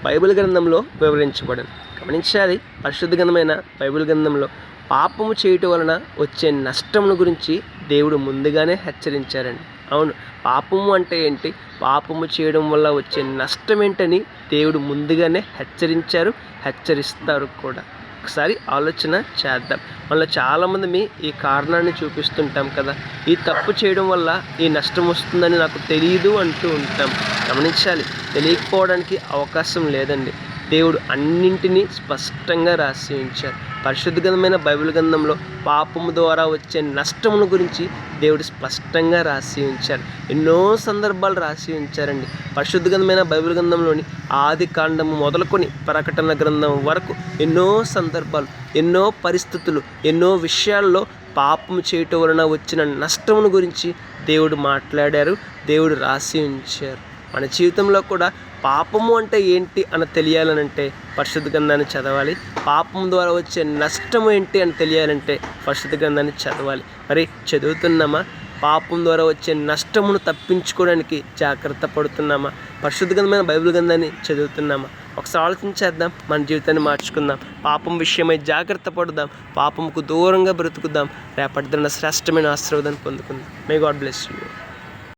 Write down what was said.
Bible గ్రంథంలో వివరించబడింది. గమనించాలి, పరిశుద్ధ గ్రంథమైన బైబిల్ గ్రంథంలో పాపము చేయటం వలన వచ్చే నష్టమును గురించి దేవుడు ముందుగానే హెచ్చరించారండి. అవును, పాపము అంటే ఏంటి, పాపము చేయడం వల్ల వచ్చే నష్టం ఏంటని దేవుడు ముందుగానే హెచ్చరిస్తారు కూడా. ఒకసారి ఆలోచన చేద్దాం. మళ్ళీ చాలామంది ఈ కారణాన్ని చూపిస్తుంటాం కదా, ఈ తప్పు చేయడం వల్ల ఈ నష్టం వస్తుందని నాకు తెలియదు అంటూ ఉంటాం. గమనించాలి, తెలియకపోవడానికి అవకాశం లేదండి. దేవుడు అన్నింటినీ స్పష్టంగా రాసి ఉంచారు. పరిశుద్ధ గ్రంథమైన బైబిల్ గ్రంథంలో పాపము ద్వారా వచ్చే నష్టమును గురించి దేవుడు స్పష్టంగా రాసి ఉంచారు. ఎన్నో సందర్భాలు రాసి ఉంచారండి. పరిశుద్ధ గ్రంథమైన బైబిల్ గ్రంథంలోని ఆది కాండము మొదలుకొని ప్రకటన గ్రంథం వరకు ఎన్నో సందర్భాలు, ఎన్నో పరిస్థితులు, ఎన్నో విషయాల్లో పాపము చేయటం వలన వచ్చిన నష్టమును గురించి దేవుడు మాట్లాడారు, దేవుడు రాసి ఉంచారు. మన జీవితంలో కూడా పాపము అంటే ఏంటి అని తెలియాలనంటే పరిశుద్ధ గ్రంథాన్ని చదవాలి. పాపం ద్వారా వచ్చే నష్టం ఏంటి అని తెలియాలంటే పరిశుద్ధ గ్రంథాన్ని చదవాలి. మరి చదువుతున్నామా? పాపం ద్వారా వచ్చే నష్టమును తప్పించుకోవడానికి జాగ్రత్త పడుతున్నామా? పరిశుద్ధ గ్రంథమైన బైబిల్ గ్రంథాన్ని చదువుతున్నామా? ఒకసారి ఆలోచించేద్దాం, మన జీవితాన్ని మార్చుకుందాం. పాపం విషయమై జాగ్రత్త పడుదాం, పాపంకు దూరంగా బ్రతుకుదాం. రేపటి దిన శ్రేష్టమైన ఆశీర్వాదాన్ని పొందుకుందాం. May God bless you.